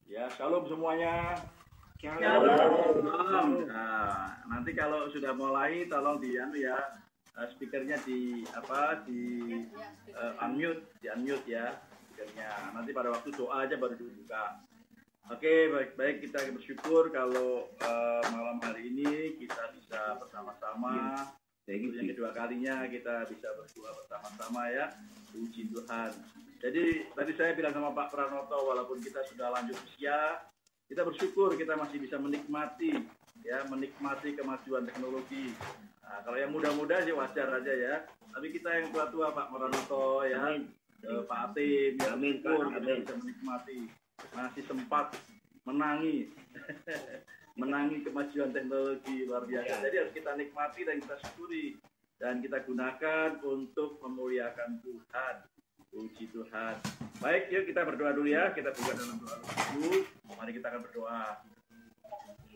Ya, shalom semuanya. Shalom. Nah, nanti kalau sudah mulai tolong speakernya di unmute ya speakernya. Nanti pada waktu doa aja baru dibuka. Oke, baik kita bersyukur kalau malam hari ini kita bisa bersama-sama. Yang kedua kalinya kita bisa berdoa bersama-sama ya. Puji Tuhan. Jadi tadi saya bilang sama Pak Pranoto, walaupun kita sudah lanjut usia, kita bersyukur kita masih bisa menikmati kemajuan teknologi. Nah, kalau yang muda-muda sih wajar aja ya. Tapi kita yang tua-tua, Pak Pranoto ya, Pak Atim, ya syukur kita bisa menikmati, masih sempat menangi kemajuan teknologi luar biasa. Jadi harus kita nikmati dan kita syukuri dan kita gunakan untuk memuliakan Tuhan. Puji Tuhan. Baik, yuk kita berdoa dulu ya. Kita buka dalam doa dulu. Mari kita akan berdoa.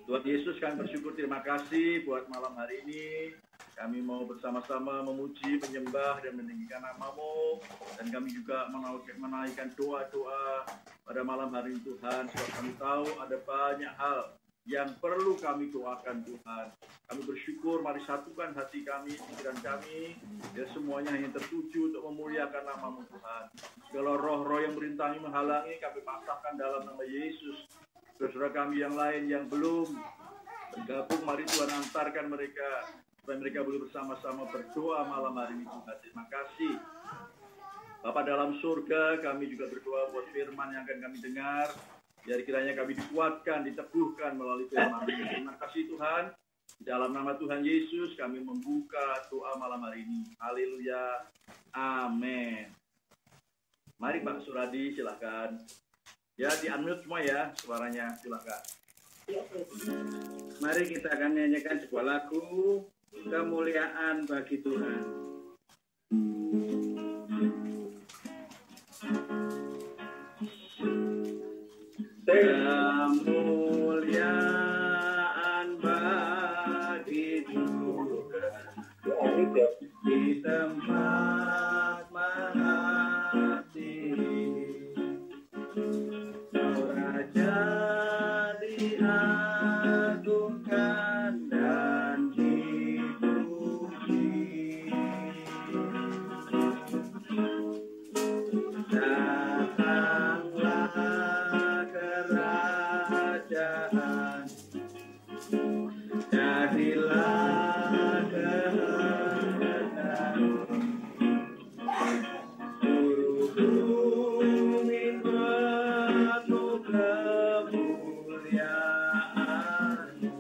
Tuhan Yesus, kami bersyukur, terima kasih buat malam hari ini. Kami mau bersama-sama memuji, menyembah, dan meninggikan nama-Mu. Dan kami juga menaikkan doa-doa pada malam hari ini Tuhan. Sebab kami tahu ada banyak hal yang perlu kami doakan Tuhan. Kami bersyukur, mari satukan hati kami, pikiran kami, ya semuanya hanya tertuju untuk memuliakan nama-Mu Tuhan. Segala roh-roh yang merintangi, menghalangi, kami patahkan dalam nama Yesus. Saudara kami yang lain yang belum bergabung, mari Tuhan antarkan mereka, supaya mereka boleh bersama-sama berdoa malam hari ini Tuhan. Terima kasih. Bapa dalam surga, kami juga berdoa buat firman yang akan kami dengar. Biar kiranya kami dikuatkan, diteguhkan melalui firman. Terima kasih Tuhan. Dalam nama Tuhan Yesus kami membuka doa malam hari ini. Haleluya. Amin. Mari Pak Suradi silakan. Ya di-unmute semua ya suaranya, silakan. Mari kita akan nyanyikan sebuah lagu kemuliaan bagi Tuhan. Kemuliaan bagi Tuhan di tempat maha tinggi, Raja diagungkan dan dipuji. Datanglah kerajaan, jadilah kehendakmu, bumi penuh kemuliaan-Mu.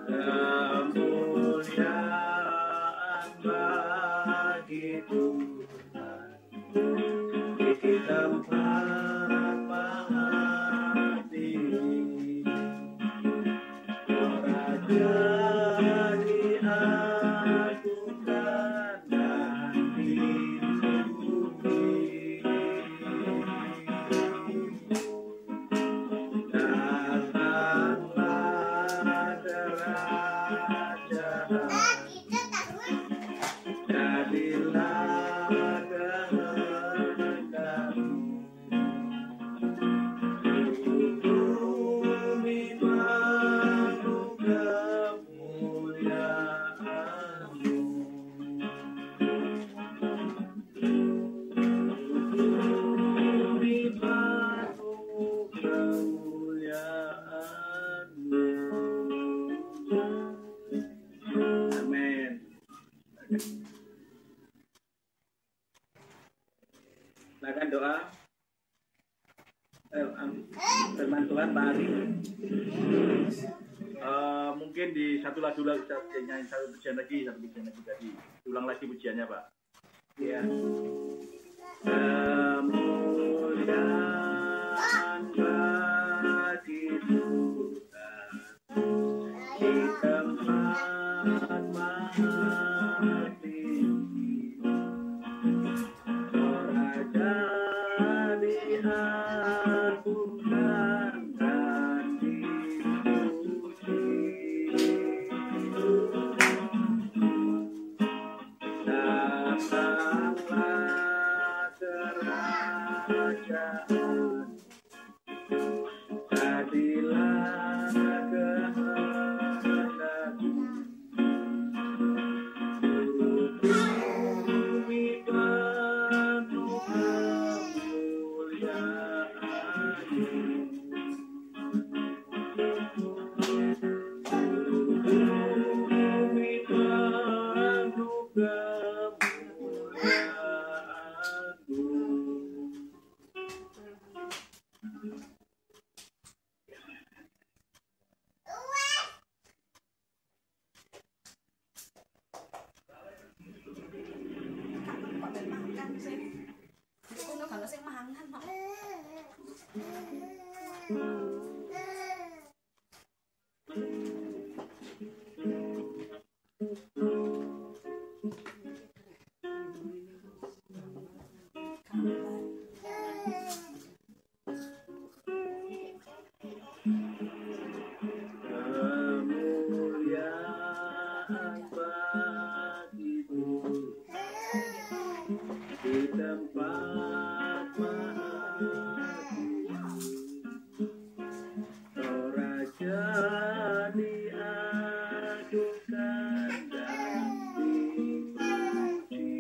Kemuliaan bagi Tuhan di tempat maha tinggi, Raja diagungkan dan dipuji. Datanglah kerajaan, jadilah kehendak-Mu, bumi penuh kemuliaan-Mu. Bumi penuh kemuliaan-Mu. Amin. Silakan doa. Firman Tuhan Pak Ari. Mungkin di satu lagu bisa nyanyi satu pujian lagi tadi. Ulang lagi pujiannya Pak. Ya. Kemuliaan bagi Tuhan di tempat maha tinggi, Raja diagungkan dan dipuji. Datanglah kerajaan, jadilah kehendakmu. Bumi penuh kemuliaan-Mu. Bumi penuh kemuliaan-Mu. Kemuliaan bagimu di tempat mahal. Oh Raja diadukan dan dipuji.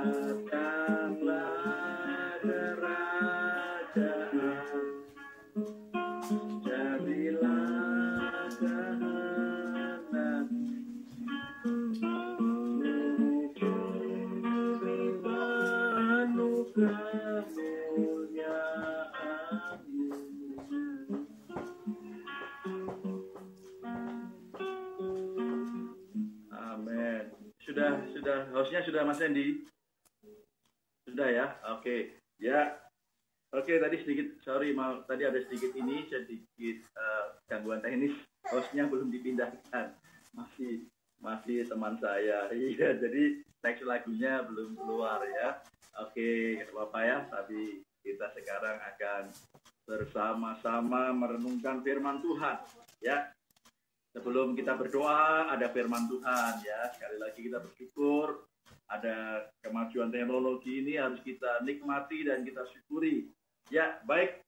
Datanglah kerajaan, jadilah kehendak-Mu. Bumi penuh kemuliaan-Mu. Amin. Sudah, hostnya sudah Mas Andy? Sudah ya? Oke. Ya. Oke, tadi sedikit, sorry, tadi ada sedikit gangguan teknis. Hostnya belum dipindahkan. Masih teman saya. Iya, jadi teks lagunya belum keluar ya. Oke, Bapak ya, tapi kita sekarang akan bersama-sama merenungkan firman Tuhan ya. Sebelum kita berdoa, ada firman Tuhan ya. Sekali lagi kita bersyukur ada kemajuan teknologi ini harus kita nikmati dan kita syukuri. Ya, baik.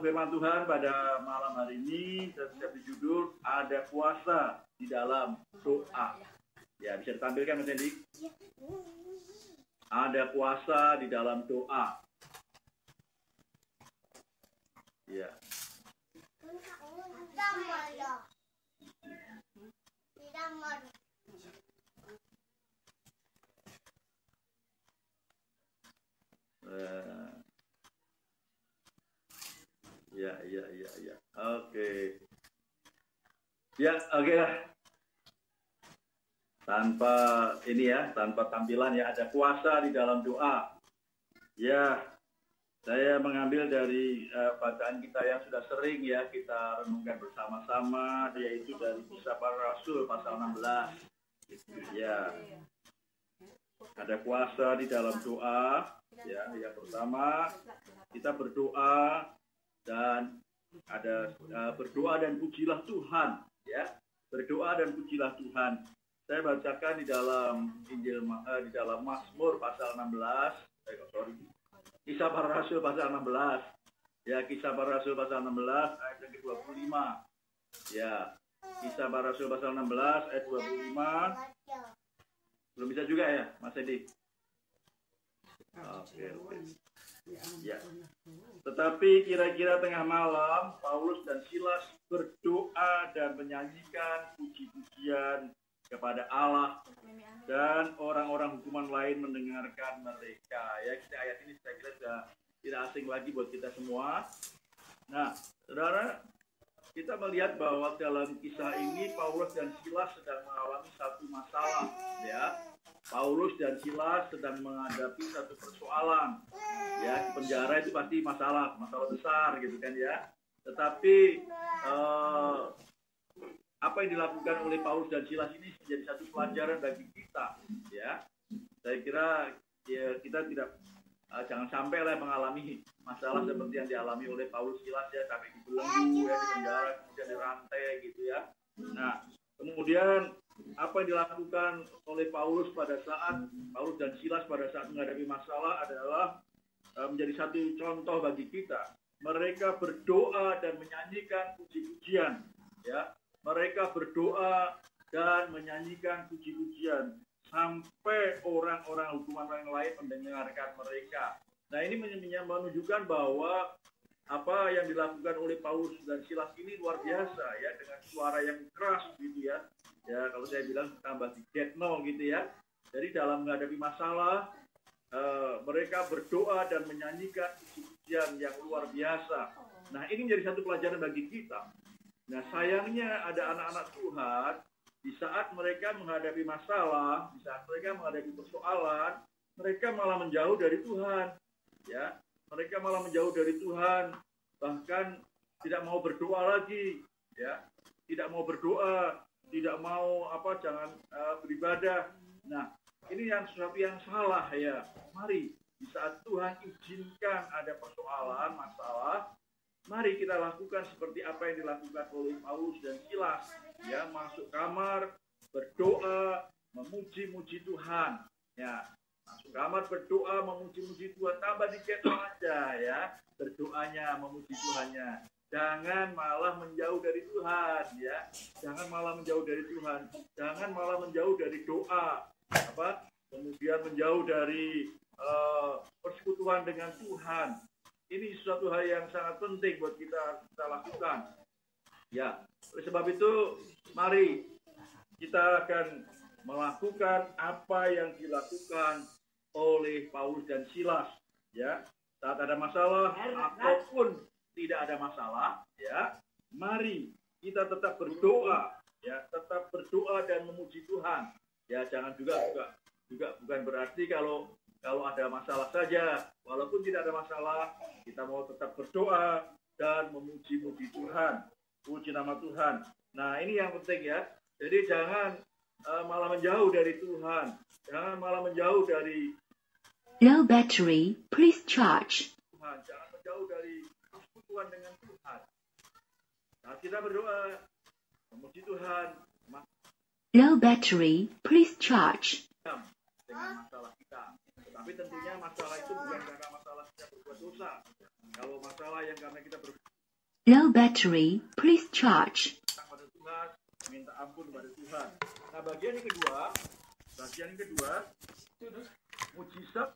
Firman Tuhan pada malam hari ini saya berjudul ada kuasa di dalam doa. Ya, bisa ditampilkan Mas Hendy? Ada kuasa di dalam doa. Ya. Ya. Oke. Ya, oke lah. Tanpa tampilan ya, ada kuasa di dalam doa. Ya, saya mengambil dari bacaan kita yang sudah sering ya kita renungkan bersama-sama, yaitu dari Kisah Para Rasul pasal 16. Ya. Ada kuasa di dalam doa. Ya, yang pertama kita berdoa dan ada berdoa dan pujilah Tuhan. Ya, berdoa dan pujilah Tuhan. Saya bacakan di dalam Injil di dalam Mazmur pasal 16. Kisah Para Rasul pasal 16. Ya, Kisah Para Rasul pasal 16 ayat yang ke-25. Ya, Kisah Para Rasul pasal 16 ayat 25. Belum bisa juga ya, Mas Edi? Oke. Ya. Tetapi kira-kira tengah malam, Paulus dan Silas berdoa dan menyanyikan puji-pujian kepada Allah, dan orang-orang hukuman lain mendengarkan mereka. Ya, ayat ini saya kira sudah tidak asing lagi buat kita semua. Nah, saudara, kita melihat bahwa dalam kisah ini Paulus dan Silas sedang mengalami satu masalah. Ya, Paulus dan Silas sedang menghadapi satu persoalan. Ya, di penjara itu pasti masalah besar gitu kan ya. Tetapi apa yang dilakukan oleh Paulus dan Silas ini menjadi satu pelajaran bagi kita. Ya, saya kira ya, kita tidak jangan sampai lah mengalami masalah seperti yang dialami oleh Paulus Silas ya, sampai dibelenggu ya, di penjara, kemudian dirantai gitu ya. Nah, kemudian apa yang dilakukan oleh Paulus dan Silas pada saat menghadapi masalah adalah menjadi satu contoh bagi kita. Mereka berdoa dan menyanyikan puji-pujian, ya. Mereka berdoa dan menyanyikan puji-pujian sampai orang-orang hukuman yang lain mendengarkan mereka. Nah, ini menunjukkan bahwa apa yang dilakukan oleh Paulus dan Silas ini luar biasa, ya, dengan suara yang keras gitu ya. Ya, kalau saya bilang tambah di getno gitu ya. Jadi dalam menghadapi masalah, mereka berdoa dan menyanyikan puji-pujian yang luar biasa. Nah, ini menjadi satu pelajaran bagi kita. Nah, sayangnya ada anak-anak Tuhan, di saat mereka menghadapi masalah, di saat mereka menghadapi persoalan, mereka malah menjauh dari Tuhan. Ya, mereka malah menjauh dari Tuhan, bahkan tidak mau berdoa lagi, ya, tidak mau berdoa, tidak mau beribadah. Nah, ini yang sesuatu yang salah, ya. Mari di saat Tuhan izinkan ada persoalan, masalah, mari kita lakukan seperti apa yang dilakukan oleh Paulus dan Silas, ya, masuk kamar, berdoa, memuji-muji Tuhan, ya. Masuk kamar berdoa, memuji-muji Tuhan, tambah dikit aja, ya, berdoanya, memuji Tuhannya. Jangan malah menjauh dari Tuhan, ya. Jangan malah menjauh dari Tuhan. Jangan malah menjauh dari doa, kemudian menjauh dari persekutuan dengan Tuhan. Ini suatu hal yang sangat penting buat kita lakukan. Ya, oleh sebab itu, mari kita akan melakukan apa yang dilakukan oleh Paulus dan Silas. Ya, saat ada masalah, ataupun tidak ada masalah, ya, mari kita tetap berdoa, ya, tetap berdoa dan memuji Tuhan. Ya, jangan juga bukan berarti kalau ada masalah saja, walaupun tidak ada masalah, kita mau tetap berdoa dan memuji-muji Tuhan, puji nama Tuhan. Nah, ini yang penting, ya. Jadi jangan malah menjauh dari Tuhan, jangan malah menjauh dari low battery, please charge. Tuhan, jangan menjauh dari persekutuan dengan Tuhan. Saat kita berdoa, memuji Tuhan, low battery, please charge. Dengan masalah kita. Tapi tentunya masalah itu bukan karena masalah kita berbuat dosa. Kalau masalah yang karena kita low battery, please charge. Pada Tuhan, minta ampun pada Tuhan. Nah, bagian yang kedua, mujizat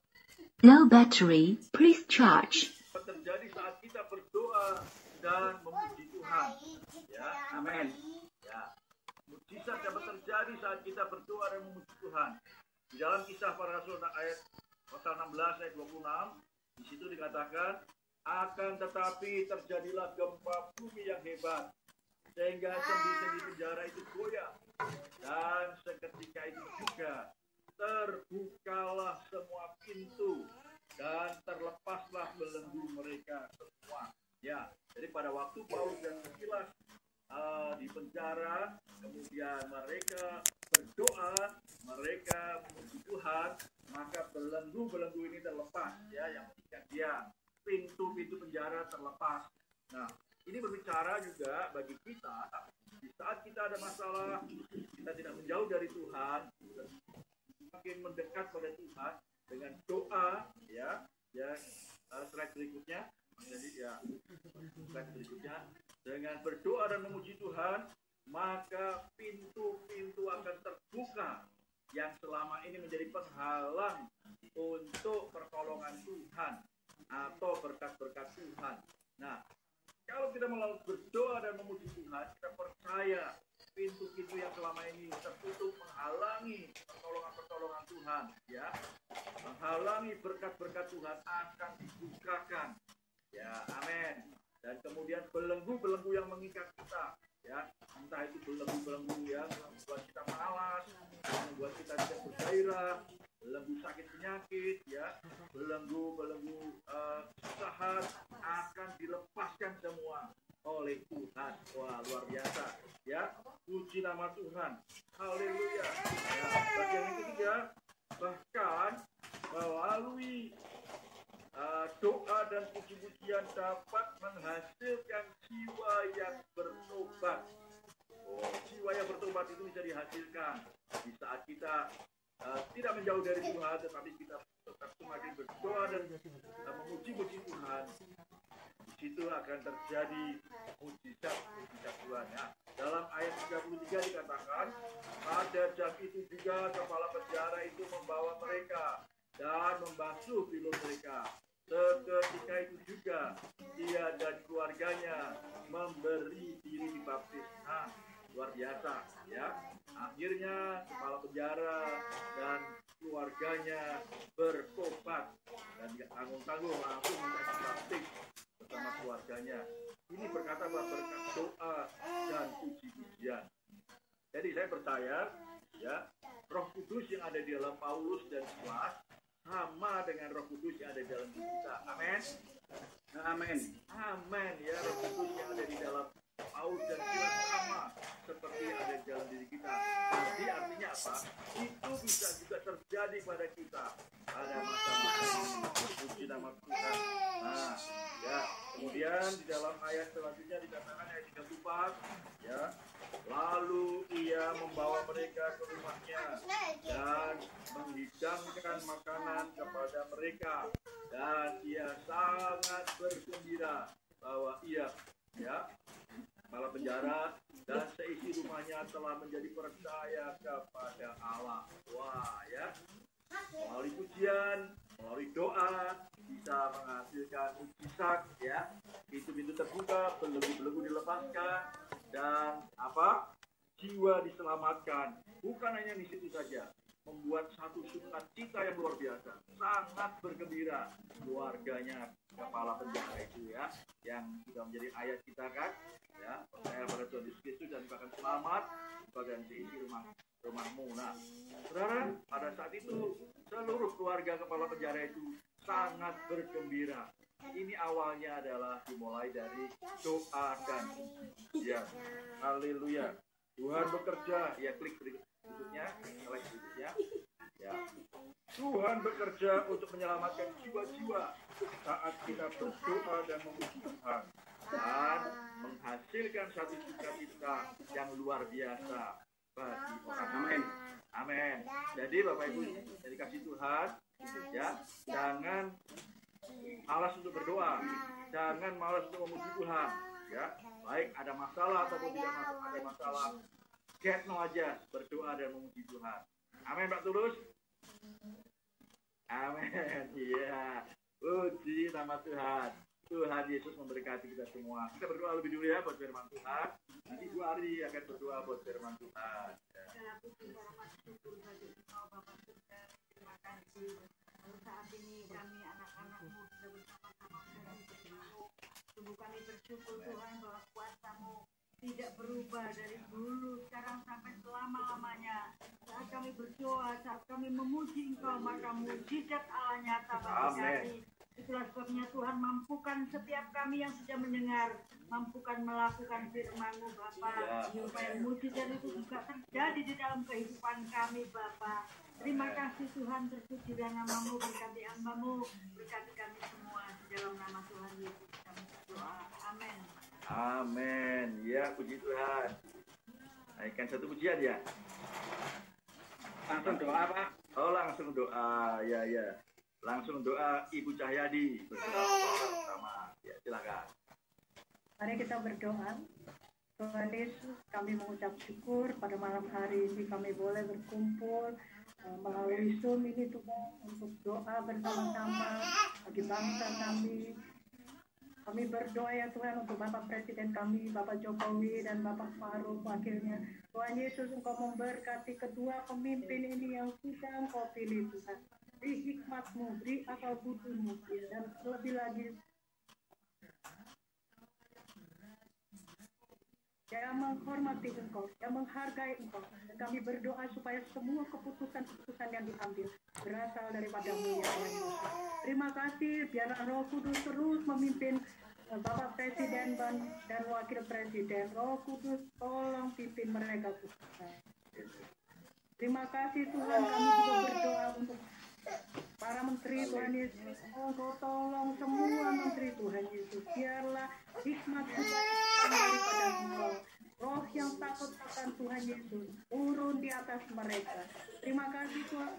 low battery, please charge. terjadi saat kita berdoa dan memuji Tuhan. Ya, amin. Ya. Mujizat dapat terjadi saat kita berdoa dan memuji Tuhan. Di dalam Kisah Para Rasul ayat pasal 16 ayat 26, di situ dikatakan, akan tetapi terjadilah gempa bumi yang hebat, sehingga sendi-sendi penjara itu goyah, dan seketika itu juga terbukalah semua pintu dan terlepaslah belenggu mereka semua. Ya, jadi pada waktu Paulus dan Silas di penjara, kemudian mereka berdoa, mereka memuji Tuhan, maka belenggu-belenggu ini terlepas, ya, yang mengikat dia, pintu-pintu penjara terlepas. Nah, ini berbicara juga bagi kita, di saat kita ada masalah, kita tidak menjauh dari Tuhan, semakin mendekat pada Tuhan dengan doa, ya, slide berikutnya, jadi ya, slide berikutnya, dengan berdoa dan memuji Tuhan, maka pintu-pintu akan terbuka yang selama ini menjadi penghalang untuk pertolongan Tuhan atau berkat-berkat Tuhan. Nah, kalau kita mau berdoa dan memuji Tuhan, kita percaya pintu-pintu yang selama ini tertutup menghalangi pertolongan-pertolongan Tuhan, ya, menghalangi berkat-berkat Tuhan akan dibukakan, ya, amin. Dan kemudian belenggu-belenggu yang mengikat kita, ya, entah itu belenggu-belenggu yang membuat kita malas, membuat kita tidak bergairah, belenggu sakit penyakit, ya, belenggu-belenggu kesusahan akan dilepaskan semua oleh Tuhan. Wah, luar biasa, ya, puji nama Tuhan, haleluya. Ya, bagian yang ketiga, bahkan melalui doa dan puji-pujian dapat menghasilkan jiwa yang bertobat. Oh, jiwa yang bertobat itu bisa dihasilkan di saat kita tidak menjauh dari Tuhan, tetapi kita tetap semakin berdoa dan memuji-muji Tuhan. Di situ akan terjadi mujizat Tuhan. Ya. Dalam ayat 33 dikatakan, pada jam itu juga kepala penjara itu membawa mereka dan membasuh pilu mereka. Seketika itu juga dia dan keluarganya memberi diri dibaptis. Nah, luar biasa, ya. Akhirnya kepala penjara dan keluarganya bertobat dan tanggung-tanggung langsung menjadi baptis bersama keluarganya. Ini berkata bahwa berkat doa dan puji-pujian. Jadi saya percaya, ya, Roh Kudus yang ada di dalam Paulus dan Silas sama dengan Roh Kudus yang ada di dalam kita. Amin. Amin. Amin. Ya, Roh Kudus yang ada di dalam Paulus dan Silas sama seperti yang ada di dalam diri kita. Jadi artinya apa? Itu bisa juga terjadi pada kita pada masa-masa ini. Puji nama Tuhan. Nah, ya. Kemudian di dalam ayat selanjutnya dikatakan ayat 34, ya. Lalu ia membawa mereka ke rumahnya dan menghidangkan makanan kepada mereka, dan ia sangat bergembira bahwa ia, ya, kepala penjara dan seisi rumahnya telah menjadi percaya kepada Allah. Wah, ya, melalui pujian, melalui doa bisa menghasilkan mujizat, ya. Pintu-pintu terbuka, belenggu-belenggu dilepaskan, dan apa? Jiwa diselamatkan. Bukan hanya di situ saja, membuat satu sukacita yang luar biasa. Sangat bergembira keluarganya kepala penjara itu, ya, yang sudah menjadi ayat kita kan, ya, percaya pada Tuhan Yesus Kristus dan bahkan selamat bagian seisi rumahmu. Nah, saudara, pada saat itu seluruh keluarga kepala penjara itu sangat bergembira. Ini awalnya adalah dimulai dari doa dan pujian. Haleluya. Tuhan bekerja. Ya, klik berikutnya. Ya. Tuhan bekerja untuk menyelamatkan jiwa-jiwa saat kita berdoa dan memuji Tuhan, dan menghasilkan satu sukacita yang luar biasa bagi orang. Amin. Amin. Jadi Bapak Ibu yang dikasih Tuhan, ya, jangan malas untuk berdoa, jangan malas untuk memuji Tuhan, ya. Baik ada masalah ataupun tidak ada masalah, get no aja berdoa dan memuji Tuhan. Amin, Pak Tulus. Amin. Iya. Puji nama Tuhan. Tuhan Yesus memberkati kita semua. Kita berdoa lebih dulu ya buat firman Tuhan. Nanti Bu Ari akan berdoa buat firman Tuhan. Terima kasih. Saat ini kami anak-anakmu sudah bersama-sama dengan Tuhan. Sungguh kami bersyukur Tuhan bahwa kuasa-Mu tidak berubah dari dulu, sekarang sampai selama-lamanya. Saat kami berdoa, saat kami memuji Engkau, maka mujizat Allah nyata bagi kami. Itulah sebabnya Tuhan mampukan setiap kami yang sudah mendengar, mampukan melakukan firman-Mu Bapa, supaya mujizat itu juga terjadi di dalam kehidupan kami Bapa. Terima kasih Tuhan, terpuji dan nama-Mu, berkati hamba-Mu, berkati kami semua di dalam nama Tuhan Yesus kami berdoa. Amin. Amin. Ya, puji Tuhan. Naikkan satu pujian ya. Langsung doa, Pak. Oh, langsung doa. Ya, ya. Langsung doa Ibu Cahyadi bersama. Ya, silakan. Mari kita berdoa. Tuhan Yesus, kami mengucap syukur pada malam hari ini kami boleh berkumpul melalui Zoom ini Tuhan untuk doa bersama-sama bagi bangsa kami. Kami berdoa ya Tuhan untuk Bapak Presiden kami, Bapak Jokowi dan Bapak Faruk wakilnya. Tuhan Yesus, Engkau memberkati kedua pemimpin ini yang sudah Engkau pilih Tuhan. Beri hikmat-Mu, beri akal budi-Mu, dan lebih lagi yang menghormati Engkau, yang menghargai Engkau. Dan kami berdoa supaya semua keputusan-keputusan yang diambil berasal daripada-Mu ya Tuhan Yesus. Terima kasih, biarlah Roh Kudus terus memimpin Bapak Presiden dan Wakil Presiden. Roh Kudus tolong pimpin mereka Tuhan. Terima kasih Tuhan, kami juga berdoa untuk para menteri Tuhan Yesus. Engkau tolong semua menteri Tuhan Yesus. Biarlah hikmat Tuhan daripada Engkau. Roh yang takut akan Tuhan Yesus turun di atas mereka. Terima kasih Tuhan,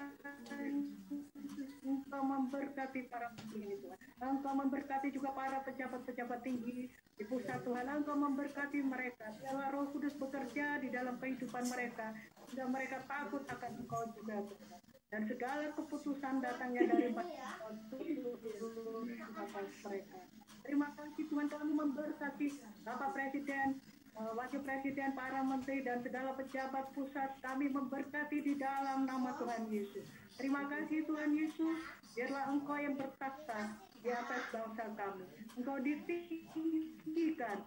Engkau memberkati para pemimpin Tuhan. Engkau memberkati juga para pejabat-pejabat tinggi di pusat Tuhan. Engkau memberkati mereka. Biarlah Roh Kudus bekerja di dalam kehidupan mereka, sehingga mereka takut akan Engkau juga Tuhan. Dan segala keputusan datangnya dari mereka. Terima kasih Tuhan, kami memberkati Bapak Presiden, Wakil Presiden, para menteri dan segala pejabat pusat. Kami memberkati di dalam nama Tuhan Yesus. Terima kasih Tuhan Yesus, biarlah Engkau yang bertakhta di atas bangsa kami. Engkau ditinggikan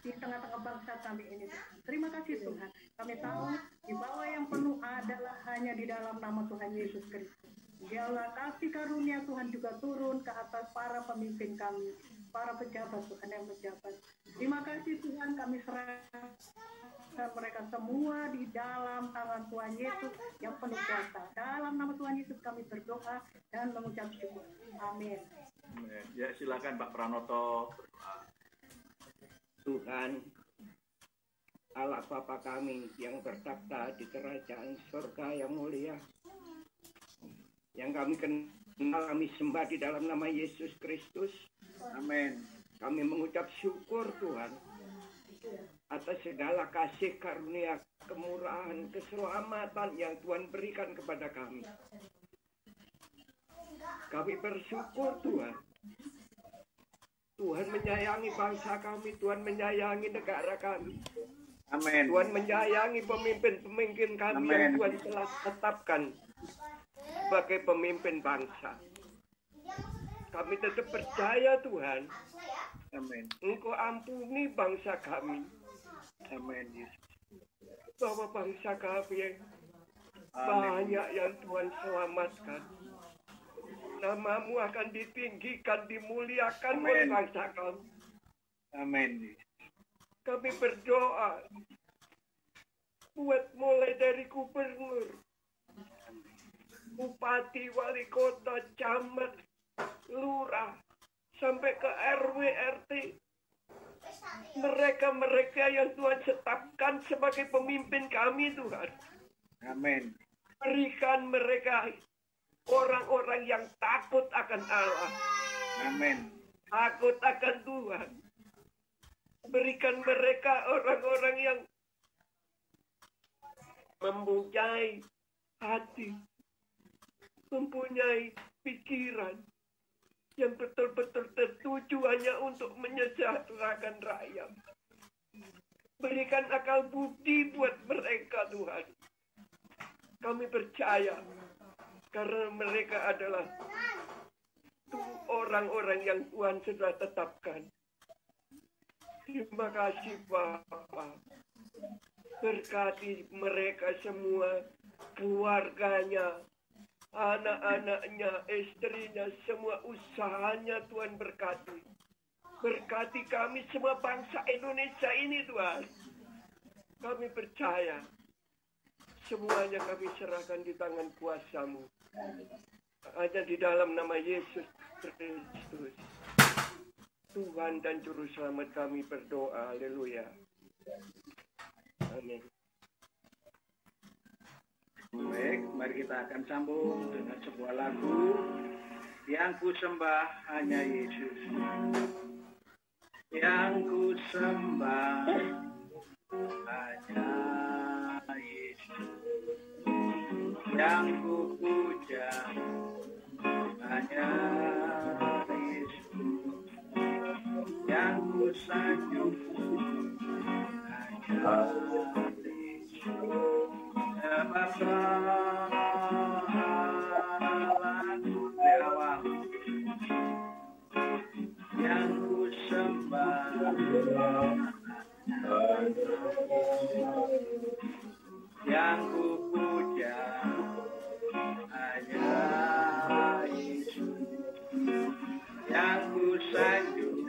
di tengah-tengah bangsa kami ini. Terima kasih Tuhan. Kami tahu di bawah yang penuh adalah hanya di dalam nama Tuhan Yesus Kristus. Biarlah kasih karunia Tuhan juga turun ke atas para pemimpin kami, para pejabat Tuhan yang menjabat. Terima kasih Tuhan, kami serahkan mereka semua di dalam tangan Tuhan Yesus yang penuh kuasa. Dalam nama Tuhan Yesus kami berdoa dan mengucap syukur. Amin. Ya, silakan Pak Pranoto berdoa. Tuhan, Allah Bapa kami yang bertakhta di kerajaan surga yang mulia, yang kami kenal, kami sembah di dalam nama Yesus Kristus. Amin. Kami mengucap syukur Tuhan atas segala kasih karunia, kemurahan, keselamatan yang Tuhan berikan kepada kami. Kami bersyukur Tuhan. Tuhan menyayangi bangsa kami, Tuhan menyayangi negara kami. Amin. Tuhan menyayangi pemimpin-pemimpin kami Amin. yang Tuhan telah tetapkan sebagai pemimpin bangsa. Kami tetap percaya Tuhan, Amin. Engkau ampuni bangsa kami. Amin. Bahwa bangsa kami Amin. banyak yang Tuhan selamatkan. Namamu akan ditinggikan, dimuliakan oleh Amin. bangsa kami. Amin. Kami berdoa buat mulai dari gubernur, bupati, wali kota, camat, lurah, sampai ke RW, RT. Mereka-mereka yang Tuhan tetapkan sebagai pemimpin kami, Tuhan. Amin. Berikan mereka orang-orang yang takut akan Allah, Amin. takut akan Tuhan. Berikan mereka orang-orang yang mempunyai hati, mempunyai pikiran yang betul-betul tertuju hanya untuk menyejahterakan rakyat. Berikan akal budi buat mereka, Tuhan. Kami percaya karena mereka adalah orang-orang yang Tuhan sudah tetapkan. Terima kasih Bapa. Berkati mereka semua, keluarganya, anak-anaknya, istrinya, semua usahanya Tuhan berkati. Berkati kami semua bangsa Indonesia ini Tuhan. Kami percaya semuanya kami serahkan di tangan kuasa-Mu. Hanya di dalam nama Yesus Kristus, Tuhan dan Juru Selamat kami berdoa. Haleluya. Amin. Baik, mari kita akan sambung dengan sebuah lagu yang ku sembah hanya Yesus. Yang ku sembah hanya Yesus. Yang ku puja hanya Yesus. Yang ku sanjung hanya Yesus. Lagu lewat yang ku sembah yang ku puja hanya Yesus, yang ku sanjung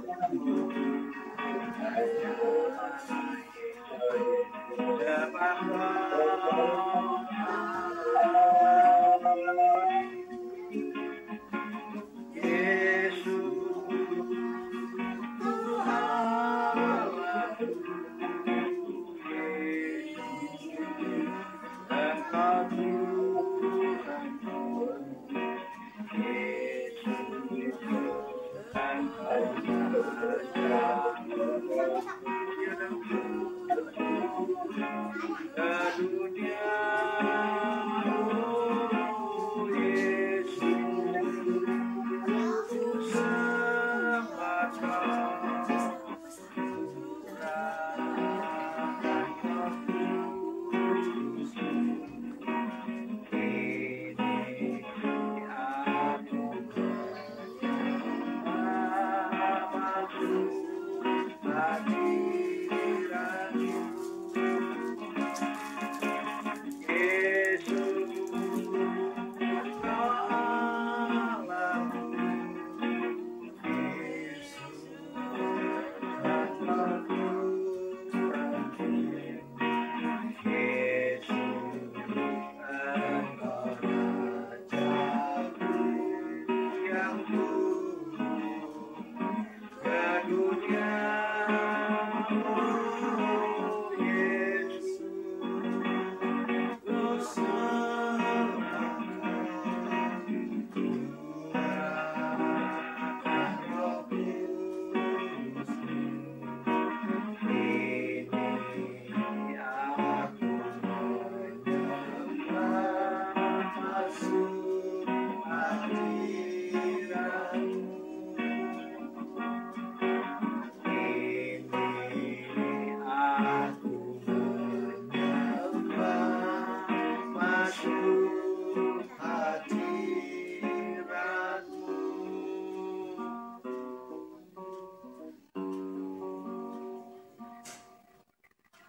hanya Yesus. Yesus,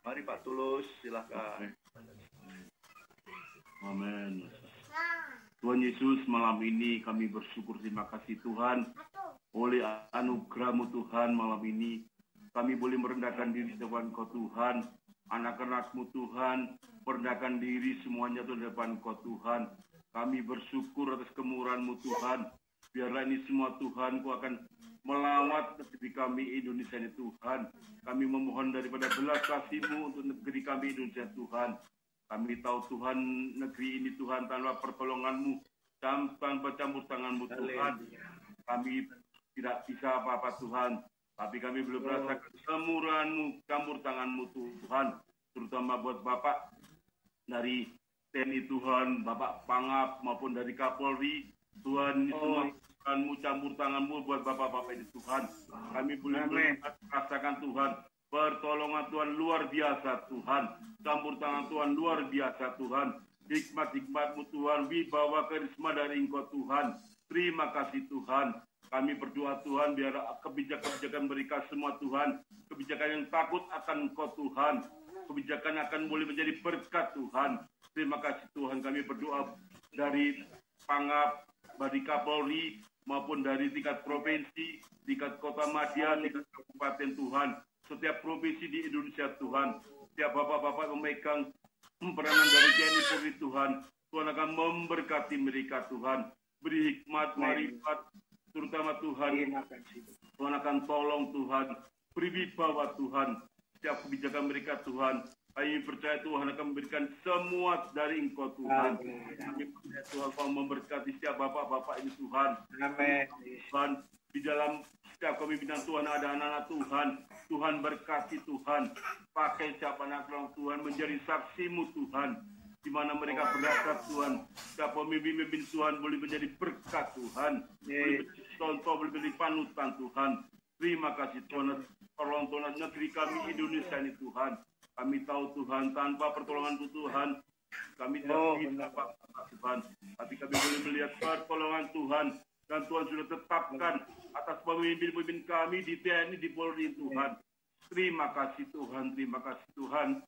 Mari Pak Tulus, silakan. Amin. Tuhan Yesus, malam ini kami bersyukur, terima kasih Tuhan. Oleh anugerah-Mu Tuhan, malam ini kami boleh merendahkan diri di depan Kau Tuhan. Anak-anak-Mu Tuhan, merendahkan diri semuanya di depan Kau Tuhan. Kami bersyukur atas kemurahan-Mu Tuhan. Biarlah ini semua Tuhan, Kau akan melawat negeri kami Indonesia ini Tuhan. Kami memohon daripada belas kasih-Mu untuk negeri kami Indonesia Tuhan. Kami tahu Tuhan, negeri ini Tuhan tanpa pertolongan-Mu, tanpa campur tangan-Mu Tuhan. Kami tidak bisa apa-apa Tuhan, tapi kami belum merasakan kemurahan-Mu, campur tangan-Mu Tuhan. Terutama buat Bapak dari TNI Tuhan, Bapak Pangap maupun dari Kapolri, Tuhan semua Tuhan-Mu, campur tangan-Mu buat Bapak-Bapak ini Tuhan. Kami boleh merasakan Tuhan, pertolongan Tuhan luar biasa Tuhan. Campur tangan Tuhan luar biasa Tuhan. Hikmat-hikmat-Mu Tuhan, wibawa karisma dari Engkau Tuhan. Terima kasih Tuhan. Kami berdoa Tuhan, biar kebijakan-kebijakan mereka semua Tuhan. Kebijakan yang takut akan Engkau Tuhan. Kebijakan akan boleh menjadi berkat Tuhan. Terima kasih Tuhan, kami berdoa dari Pangap, dari Kapolri, maupun dari tingkat provinsi, tingkat kota Madya, tingkat kabupaten Tuhan. Setiap provinsi di Indonesia Tuhan, setiap bapak-bapak memegang peranan dari TNI Polri Tuhan, Tuhan akan memberkati mereka Tuhan. Beri hikmat, marifat, terutama Tuhan. Tuhan akan tolong Tuhan. Beri wibawa Tuhan. Setiap kebijakan mereka Tuhan. Kami percaya Tuhan akan memberikan semua dari Engkau Tuhan. Kami percaya Tuhan akan memberkati setiap bapak-bapak ini Tuhan. Amin. Tuhan, di dalam setiap kepemimpinan Tuhan ada anak-anak Tuhan. Tuhan berkati Tuhan. Pakai setiap anak Tuhan menjadi saksi-Mu Tuhan. Di mana mereka berada Tuhan. Setiap pemimpin Tuhan boleh menjadi berkat Tuhan. Boleh menjadi contoh, boleh menjadi panutan Tuhan. Terima kasih Tuhan. Tolong Tuhan negeri kami Indonesia ini Tuhan. Kami tahu Tuhan, tanpa pertolongan Tuhan, kami tidak bisa apa-apa Tuhan. Tapi kami boleh melihat pertolongan Tuhan. Dan Tuhan sudah tetapkan atas pemimpin-pemimpin kami di TNI, di Polri Tuhan. Terima kasih Tuhan, terima kasih Tuhan.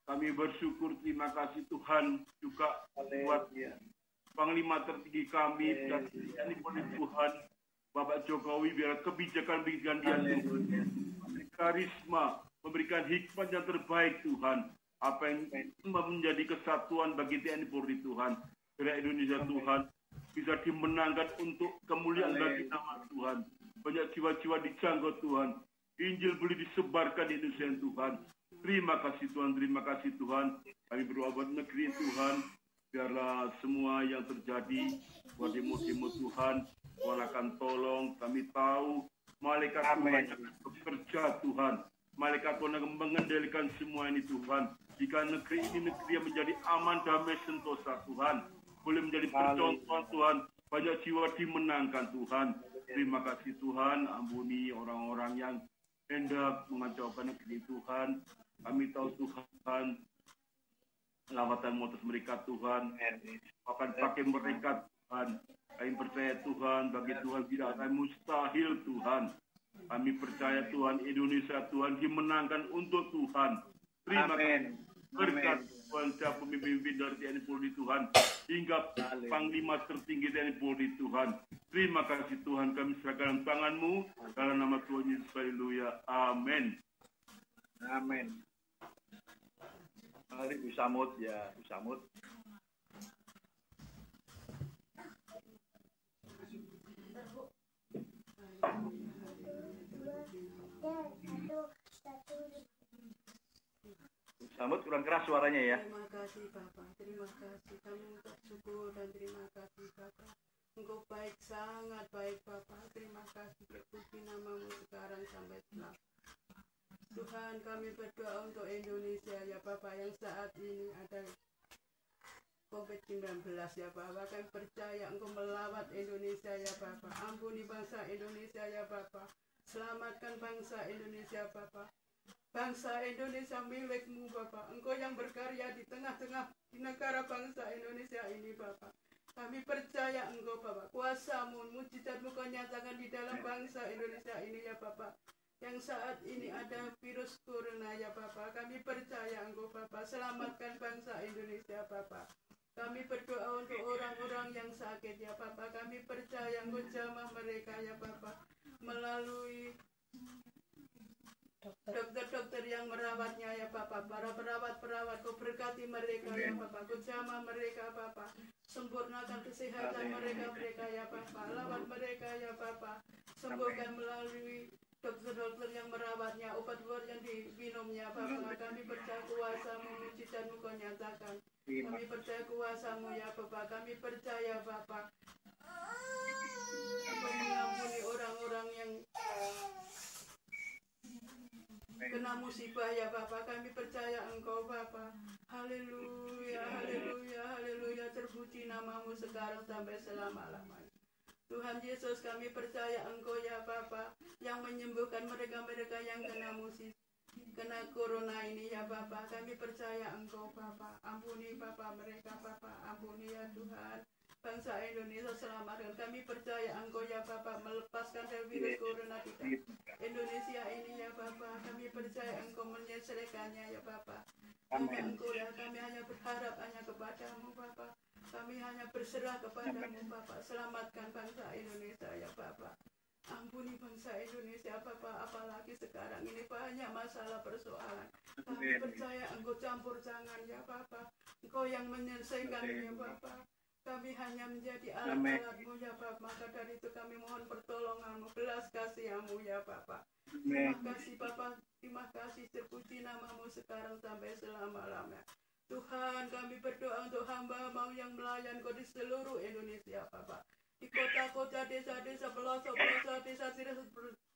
Kami bersyukur, terima kasih Tuhan. Juga buat Panglima tertinggi kami dan TNI Polri Tuhan. Bapak Jokowi, biar kebijakan-kebijakan dia karisma, memberikan hikmat yang terbaik Tuhan. Apa yang menjadi kesatuan bagi TNI Polri Tuhan. Biar Indonesia Tuhan bisa dimenangkan untuk kemuliaan bagi nama Tuhan. Banyak jiwa-jiwa dijangkau Tuhan. Injil boleh disebarkan di Indonesia Tuhan. Terima kasih Tuhan, terima kasih Tuhan. Kami berdoa buat negeri Tuhan. Biarlah semua yang terjadi buat demo-demo Tuhan, Tuhan akan tolong. Kami tahu Malaikat Tuhan yang bekerja Tuhan. Malaikat Tuhan yang mengendalikan semua ini Tuhan. Jika negeri ini negeri yang menjadi aman, damai, sentosa Tuhan. Boleh menjadi percontohan Tuhan. Banyak jiwa dimenangkan Tuhan. Terima kasih Tuhan. Ampuni orang-orang yang hendak mengacaukan negeri Tuhan. Kami tahu Tuhan. Lawatan motos mereka Tuhan. Akan pakai mereka Tuhan. Kami percaya Tuhan. Bagi Tuhan tidak akan mustahil Tuhan. Kami percaya Tuhan. Indonesia Tuhan dimenangkan untuk Tuhan. Terima kasih. Berkat Tuhan siapa pemimpin dari TNI Polri Tuhan hingga Panglima tertinggi TNI Polri Tuhan. Terima kasih Tuhan, kami serahkan tangan-Mu dalam nama Tuhan Yesus. Haleluya. Amin. Amin. Mari Usamud ya, Usamud. Usamud kurang keras suaranya ya. Terima kasih Bapak, terima kasih. Kami mengucap syukur dan terima kasih Bapak. Engkau baik, sangat baik Bapak. Terima kasih, terpuji nama-Mu sekarang sampai selamanya. Tuhan, kami berdoa untuk Indonesia ya Bapak, yang saat ini ada COVID-19 ya Bapak. Kami percaya Engkau melawat Indonesia ya Bapak. Ampuni bangsa Indonesia ya Bapak. Selamatkan bangsa Indonesia Bapak. Bangsa Indonesia milik-Mu Bapak. Engkau yang berkarya di tengah-tengah di negara bangsa Indonesia ini Bapak. Kami percaya Engkau Bapak. Kuasa-Mu, mujizat-Mu Kau nyatakan di dalam bangsa Indonesia ini ya Bapak. Yang saat ini ada virus corona ya Bapak. Kami percaya Engkau Bapak. Selamatkan bangsa Indonesia Bapak. Kami berdoa untuk orang-orang yang sakit ya Bapak. Kami percaya Engkau jamah mereka ya Bapak. Melalui dokter-dokter yang merawatnya ya Bapak, para perawat-perawat Kau berkati mereka ya Bapak, Kau jamah mereka Bapak, sempurnakan kesehatan mereka ya Bapak, lawat mereka ya Bapak, sembuhkan melalui dokter-dokter yang merawatnya, obat-obat yang diminumnya Bapak. Kami percaya kuasa-Mu, mujizat-Mu Kau nyatakan. Kami percaya kuasa-Mu ya Bapak, kami percaya Bapak Kau mengampuni orang-orang yang kena musibah ya Bapak. Kami percaya Engkau Bapak. Haleluya, haleluya, haleluya. Terpuji nama-Mu sekarang sampai selama-lamanya. Tuhan Yesus, kami percaya Engkau ya Bapak, yang menyembuhkan mereka-mereka yang kena corona ini ya Bapak. Kami percaya Engkau Bapak. Ampuni Bapak mereka Bapak. Ampuni ya Tuhan. Bangsa Indonesia selamatkan. Kami percaya Engkau ya Bapak melepaskan dari virus corona di Indonesia ini ya Bapak. Kami percaya Engkau menyelesaikannya ya Bapak. Hanya Engkau ya, kami hanya berharap hanya kepada-Mu Bapak. Kami hanya berserah kepada-Mu Bapak. Selamatkan bangsa Indonesia ya Bapak. Ampuni bangsa Indonesia Bapak, apalagi sekarang ini banyak masalah persoalan. Kami percaya Engkau campur tangan ya Bapak. Engkau yang menyelesaikannya ya Bapak. Kami hanya menjadi alat-alat-Mu ya Bapak. Maka dari itu kami mohon pertolongan-Mu, belas kasih-Mu ya Bapak. Terima kasih Bapak. Terima kasih, terpuji nama-Mu sekarang sampai selama-lamanya. Tuhan, kami berdoa untuk hamba-Mu yang melayan Kau di seluruh Indonesia Bapak. Di kota-kota, desa-desa, pelosok-pelosok, desa-desa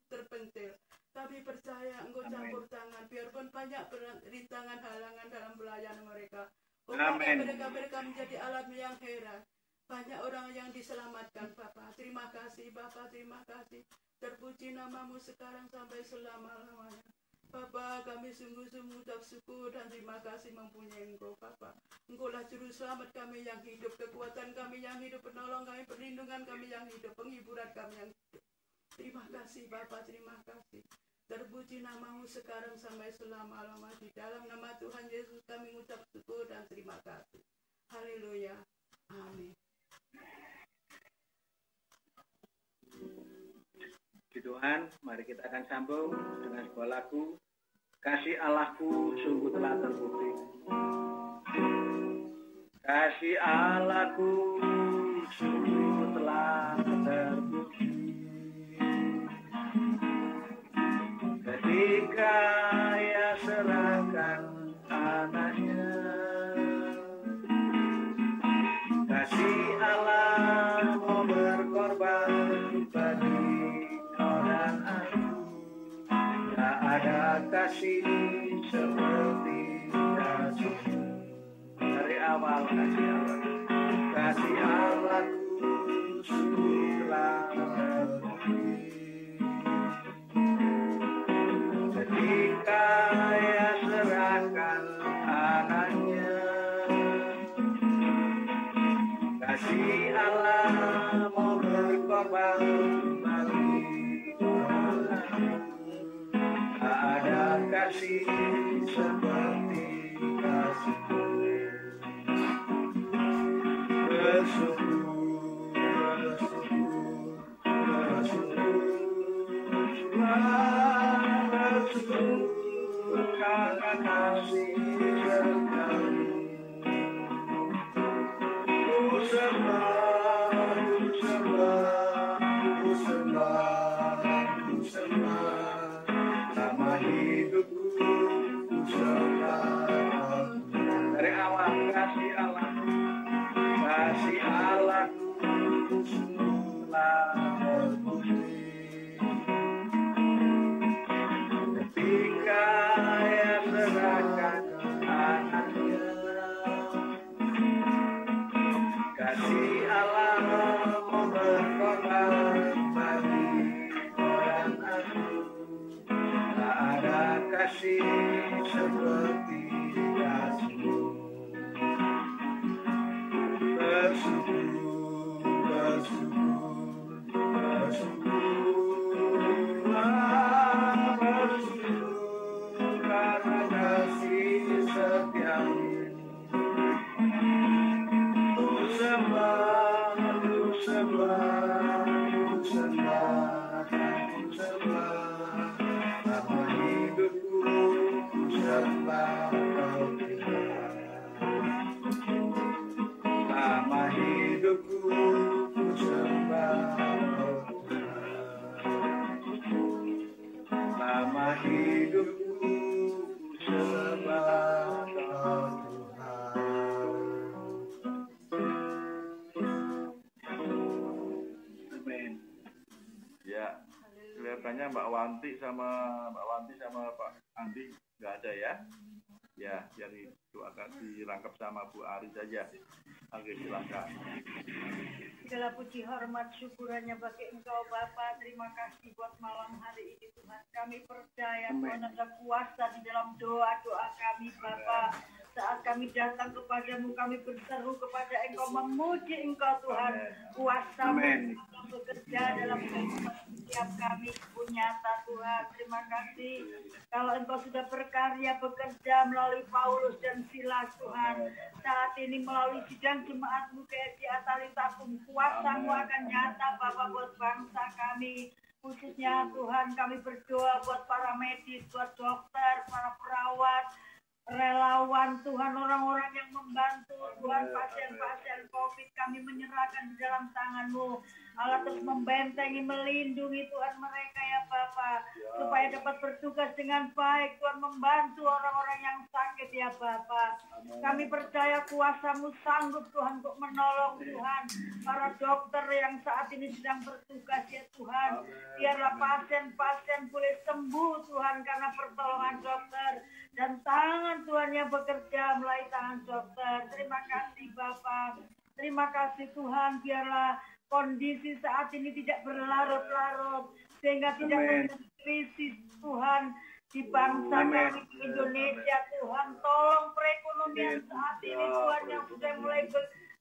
terpencil. Kami percaya Engkau campur tangan. Biarpun banyak rintangan halangan dalam pelayanan mereka. Mereka menjadi alat yang heran. Banyak orang yang diselamatkan Bapak. Terima kasih Bapak, terima kasih. Terpuji nama-Mu sekarang sampai selama-lamanya. Bapak, kami sungguh-sungguh ucap syukur dan terima kasih mempunyai Engkau Bapak. Engkaulah juru selamat kami yang hidup, kekuatan kami yang hidup, penolong kami, perlindungan kami yang hidup, penghiburan kami yang hidup. Terima kasih Bapak, terima kasih. Terpuji nama-Mu sekarang sampai selama-lamanya. Di dalam nama Tuhan Yesus kami mengucap syukur dan terima kasih. Haleluya. Amin. Puji Tuhan, mari kita akan sambung dengan sebuah lagu. Kasih Allahku sungguh telah terbukti. Kasih Allahku sungguh telah terbukti. Ketika Ia serahkan anaknya, kasih Allah mau berkorban bagi kau dan aku. kasih seperti kasih dari awal kasih Allah. Kasih Allahku sungguhlah ketika Ia serahkan anaknya. Kasih Allah mau berkorban bagi anakku. Tak ada kasih seperti kasih-Mu. Bersyukur karena kasih serta-Mu. Ku sembah, ku sembah, ku sembah, ku sembah. Sama hidupku ku sembah. Dari awal kasih Allah. Kasih Allahku sungguhlah terbukti ketika Ia serahkan anaknya. Kasih Allah mau berkorban bagi orang aku. Tak ada kasih seperti kasih-Mu. Bersyukur, bersyukur, bersyukurlah, bersyukur karena kasih setia-Mu. Ku sembah, ku sembah, ku sembah, ku sembah. Sama hidupku ku sembah Kau Tuhan. Sama hidupku ku sembah Kau Tuhan. Sama hidupku ku sembah Kau Tuhan. Amin. Ya, kelihatannya Mbak Wanti sama Pak Andi nggak ada ya. Ya, yang itu akan dirangkap sama Bu Ari saja. Oke, silakan. Segala puji hormat syukurannya bagi Engkau Bapa. Terima kasih buat malam hari ini Tuhan. Kami percaya Tuhan ada kuasa di dalam doa-doa kami Bapa. Saat kami datang kepadamu, kami berseru kepada Engkau, memuji Engkau Tuhan. Kuasa-Mu yang bekerja dalam kehidupan setiap kami pun nyata Tuhan. Terima kasih. Kalau Engkau sudah berkarya bekerja melalui Paulus dan Silas Tuhan. Saat ini melalui sidang jemaat-Mu GSI Atalitakum, kuasa-Mu akan nyata Bapa buat bangsa kami. Khususnya Tuhan kami berdoa buat para medis, buat dokter, para perawat, relawan Tuhan, orang-orang yang membantu Tuhan pasien-pasien COVID, kami menyerahkan di dalam tangan-Mu. Allah terus membentengi, melindungi Tuhan mereka ya Bapa, supaya dapat bertugas dengan baik Tuhan, membantu orang-orang yang sakit ya Bapa. Kami percaya kuasa-Mu sanggup Tuhan untuk menolong Tuhan para dokter yang saat ini sedang bertugas ya Tuhan. Biarlah pasien-pasien boleh sembuh Tuhan karena pertolongan dokter dan tangan Tuhan yang bekerja melalui tangan dokter. Terima kasih Bapa. Terima kasih Tuhan, biarlah kondisi saat ini tidak berlarut-larut sehingga tidak terjadi krisis Tuhan di bangsa kami di Indonesia Tuhan. Tolong perekonomian saat ini Tuhan yang sudah mulai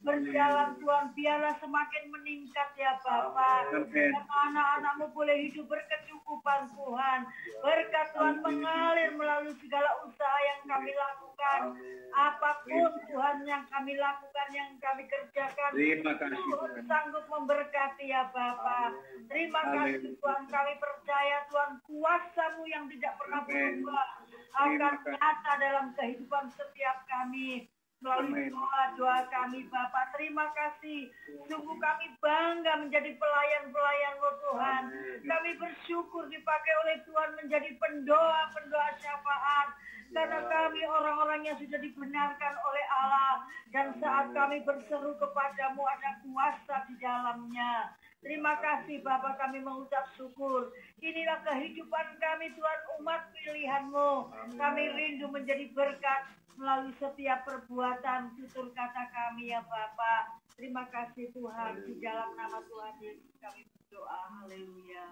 berjalan Tuhan, biarlah semakin meningkat ya Bapa. Karena anak-anak-Mu boleh hidup berkecukupan Tuhan. Berkat Tuhan mengalir melalui segala usaha yang kami lakukan. Apapun Tuhan yang kami lakukan, yang kami kerjakan, Tuhan sanggup memberkati ya Bapa. Terima kasih Tuhan, kami percaya Tuhan kuasa-Mu yang tidak pernah berubah akan nyata dalam kehidupan setiap kami. Melalui doa-doa kami Bapa, terima kasih. Sungguh kami bangga menjadi pelayan-pelayan-Mu Tuhan. Kami bersyukur dipakai oleh Tuhan menjadi pendoa-pendoa syafaat. Karena kami orang-orang yang sudah dibenarkan oleh Allah. Dan saat kami berseru kepadamu ada kuasa di dalamnya. Terima kasih Bapa, kami mengucap syukur. Inilah kehidupan kami Tuhan, umat pilihan-Mu. Kami rindu menjadi berkat melalui setiap perbuatan, tutur kata kami ya Bapa. Terima kasih Tuhan, di dalam nama Tuhan Yesus kami berdoa. Haleluya.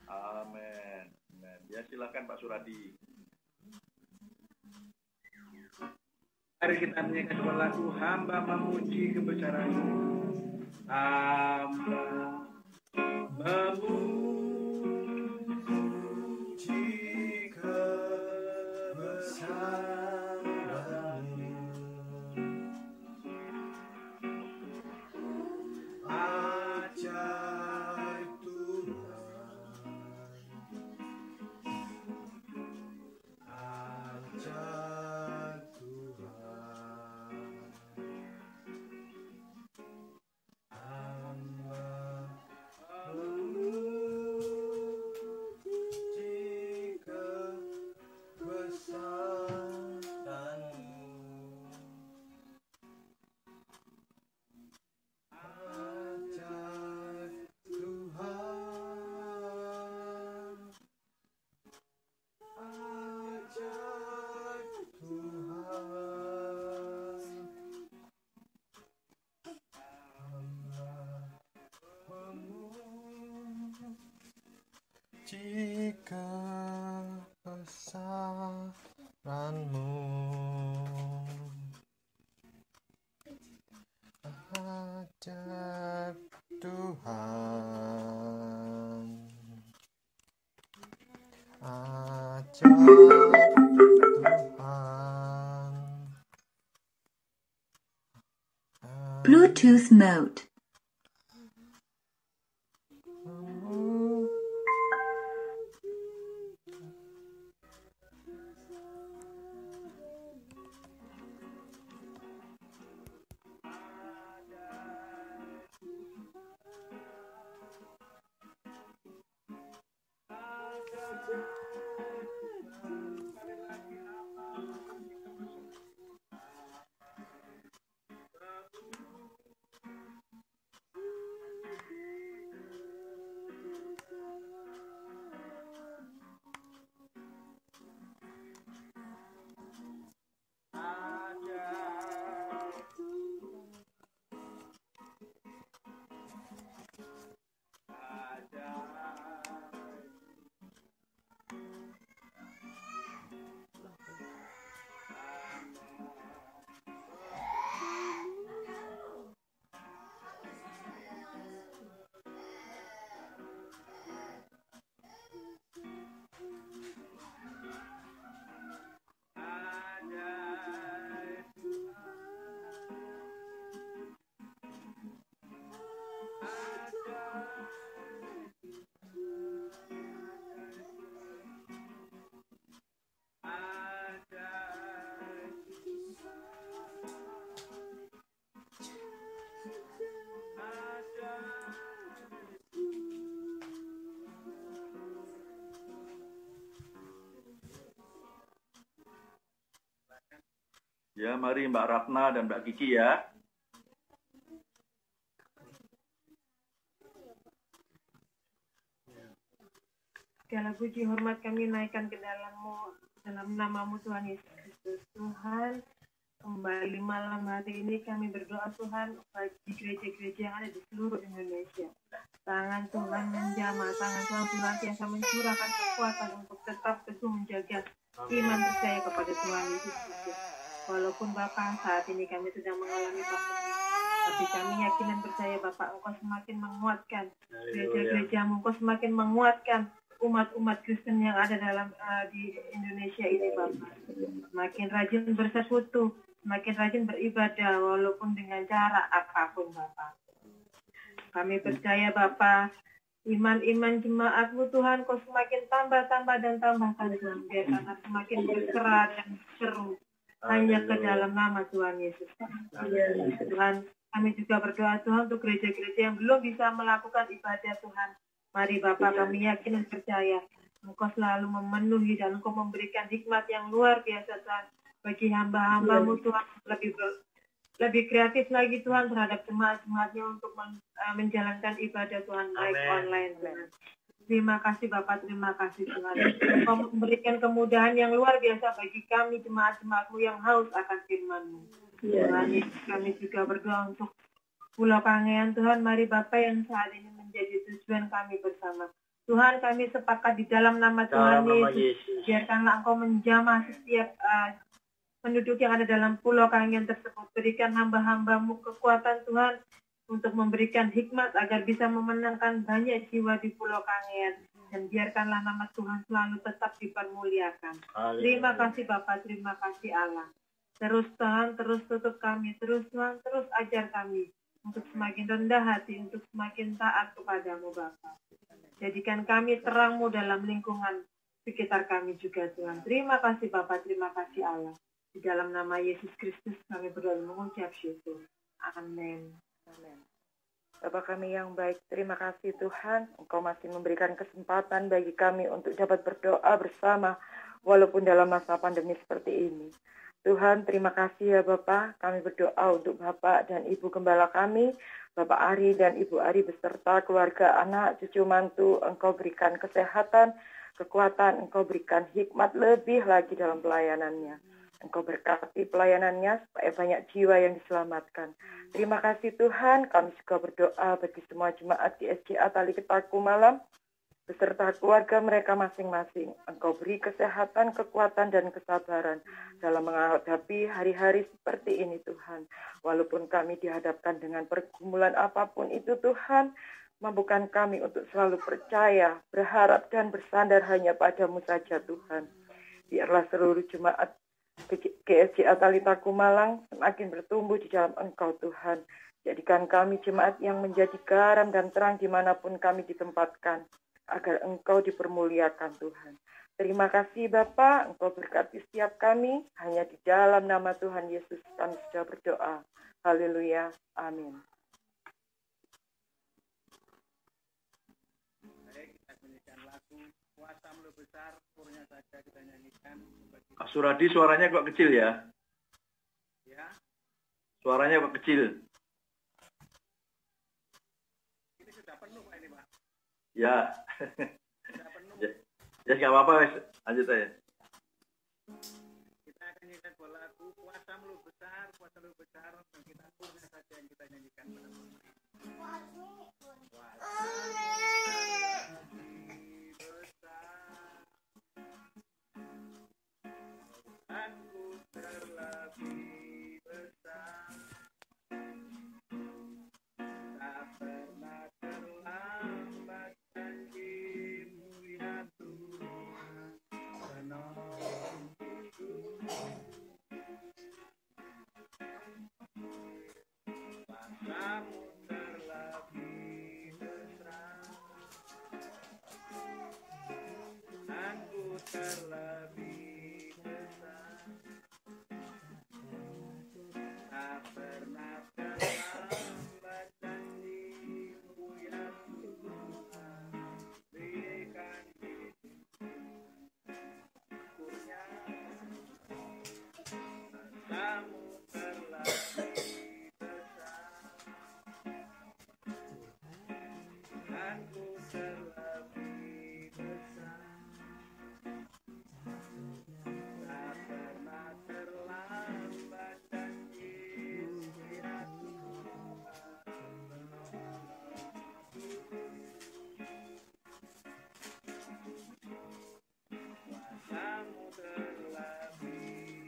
Amin. Amin. Ya silakan Pak Suradi. Mari kita menyanyikan sebuah lagu, hamba memuji kebesaran-Mu. Hamba memuji kebesaran-Mu. Ajaib Tuhan, ajaib Tuhan. Hamba memuji kebesaran-Mu. Ajaib Tuhan, ajaib Tuhan. Hamba memuji kebesaran-Mu. Ajaib Tuhan, ajaib Tuhan. Bluetooth mode. Ya, mari Mbak Ratna dan Mbak Kiki ya. Segala puji hormat kami naikkan ke dalam-Mu, dalam nama-Mu Tuhan Yesus Kristus. Tuhan, kembali malam hari ini kami berdoa Tuhan bagi gereja-gereja yang ada di seluruh Indonesia. Tangan Tuhan menjamah, tangan Tuhan senantiasa mencurahkan kekuatan untuk tetap teguh menjaga iman percaya kepada Tuhan Yesus Kristus. Walaupun Bapa saat ini kami sedang mengalami pandemi, tapi kami yakin dan percaya Bapa Engkau semakin menguatkan gereja-gereja-Mu, Engkau semakin menguatkan umat-umat Kristen yang ada dalam di Indonesia ini Bapa. Semakin rajin bersekutu, semakin rajin beribadah walaupun dengan cara apapun Bapa. Kami percaya Bapa, iman-iman jemaat-Mu Tuhan, Kau semakin tambah-tambah dan tambahkan Tuhan, biar kami semakin berkeras dan seru hanya ke dalam nama Tuhan Yesus. Tuhan, kami juga berdoa Tuhan untuk gereja-gereja yang belum bisa melakukan ibadah Tuhan. Mari Bapa, kami yakin dan percaya Engkau selalu memenuhi dan Engkau memberikan hikmat yang luar biasa Tuhan bagi hamba-hamba-Mu Tuhan, lebih kreatif lagi Tuhan terhadap jemaat-jemaatnya untuk menjalankan ibadah Tuhan live online Tuhan. Terima kasih Bapak, terima kasih Tuhan. Engkau memberikan kemudahan yang luar biasa bagi kami jemaat-jemaat-Mu yang haus akan firman-Mu. Tuhan, kami juga berdoa untuk Pulau Kangean Tuhan, mari Bapak yang saat ini menjadi tujuan kami bersama. Tuhan, kami sepakat di dalam nama Tuhan Yesus, biarkanlah Engkau menjamah setiap penduduk yang ada dalam Pulau Kangean tersebut. Berikan hamba-hamba-Mu kekuatan Tuhan untuk memberikan hikmat agar bisa memenangkan banyak jiwa di Pulau Kangean. Dan biarkanlah nama Tuhan selalu tetap dipermuliakan. Terima kasih Bapak, terima kasih Allah. Terus Tuhan, terus tutup kami, terus Tuhan, terus ajar kami untuk semakin rendah hati, untuk semakin taat kepadamu Bapak. Jadikan kami terang-Mu dalam lingkungan sekitar kami juga Tuhan. Terima kasih Bapak, terima kasih Allah. Di dalam nama Yesus Kristus kami berdoa mengucap syukur. Amin. Amin. Bapak kami yang baik, terima kasih Tuhan. Engkau masih memberikan kesempatan bagi kami untuk dapat berdoa bersama walaupun dalam masa pandemi seperti ini. Tuhan, terima kasih ya Bapak. Kami berdoa untuk Bapak dan Ibu Gembala kami, Bapak Ari dan Ibu Ari beserta keluarga, anak, cucu, mantu. Engkau berikan kesehatan, kekuatan, Engkau berikan hikmat lebih lagi dalam pelayanannya. Engkau berkati pelayanannya supaya banyak jiwa yang diselamatkan. Terima kasih Tuhan, kami juga berdoa bagi semua jemaat GSJA Tali Ketaku Malam, beserta keluarga mereka masing-masing. Engkau beri kesehatan, kekuatan, dan kesabaran dalam menghadapi hari-hari seperti ini Tuhan. Walaupun kami dihadapkan dengan pergumulan apapun itu Tuhan, mampukan kami untuk selalu percaya, berharap, dan bersandar hanya padamu saja Tuhan. Biarlah seluruh jemaat GSJA Tali Taku Malang semakin bertumbuh di dalam Engkau Tuhan. Jadikan kami jemaat yang menjadi garam dan terang dimanapun kami ditempatkan, agar Engkau dipermuliakan Tuhan. Terima kasih Bapa, Engkau berkati setiap kami, hanya di dalam nama Tuhan Yesus kami sudah berdoa. Haleluya, amin. Baik, kita nyanyikan lagu Kuasa-Mu Besar, purnya saja kita nyanyikan. Pak Suradi suaranya kok kecil ya? Ya. Suaranya kok kecil? Ini sudah penuh Pak ini Pak. Ya. Sudah penuh. Ya nggak apa-apa, lanjut aja. Kita akan nyanyikan lagu Kuasa-Mu Besar, Kuasa-Mu Besar, dan kita purnya saja yang kita nyanyikan pada malam ini. Aku terlebih besar, tak pernah terlambat janji-Mu ya Tuhan, penolongku. Kuasa-Mu terlebih besar, aku terlebih besar, tak pernah terlambat janji-Mu ya Tuhan, berikan kurnia. Kuasa-Mu terlebih besar, aku terlebih besar, tak pernah terlambat janji-Mu ya Tuhan, Kuasa-Mu terlebih besar,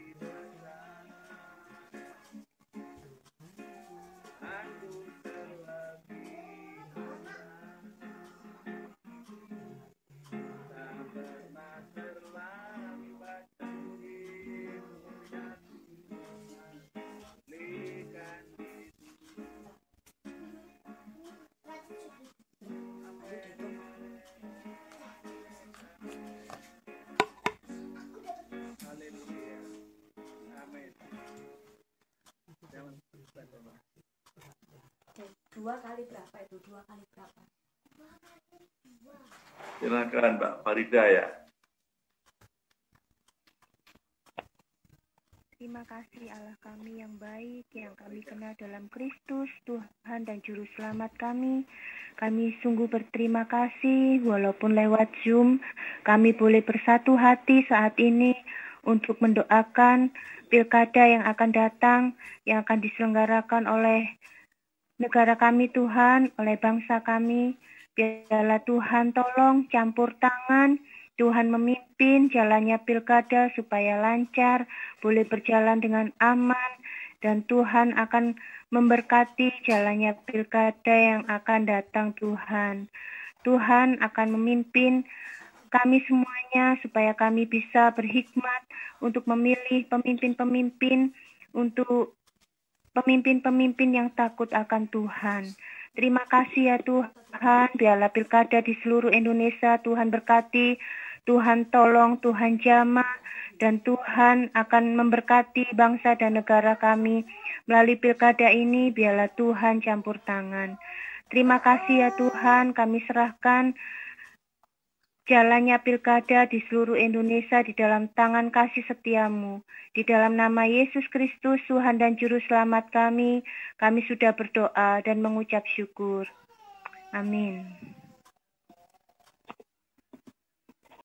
aku terlebih besar, tak pernah terlambat janji-Mu ya Tuhan, berikan haleluya, amin. Jangan Dua kali berapa itu? Dua kali berapa? Silakan Mbak Farida ya. Terima kasih Allah kami yang baik, yang kami kenal dalam Kristus, Tuhan dan Juru Selamat kami. Kami sungguh berterima kasih, walaupun lewat Zoom, kami boleh bersatu hati saat ini untuk mendoakan pilkada yang akan datang, yang akan diselenggarakan oleh negara kami Tuhan, oleh bangsa kami. Biarlah Tuhan tolong campur tangan, Tuhan memimpin jalannya pilkada supaya lancar, boleh berjalan dengan aman, dan Tuhan akan memberkati jalannya pilkada yang akan datang Tuhan. Tuhan akan memimpin kami semuanya supaya kami bisa berhikmat untuk memilih pemimpin-pemimpin, untuk pemimpin-pemimpin yang takut akan Tuhan. Terima kasih ya Tuhan, biarlah pilkada di seluruh Indonesia Tuhan berkati, Tuhan tolong, Tuhan jamah, dan Tuhan akan memberkati bangsa dan negara kami. Melalui pilkada ini, biarlah Tuhan campur tangan. Terima kasih ya Tuhan, kami serahkan jalannya pilkada di seluruh Indonesia di dalam tangan kasih setiamu. Di dalam nama Yesus Kristus, Tuhan dan Juru Selamat kami sudah berdoa dan mengucap syukur. Amin.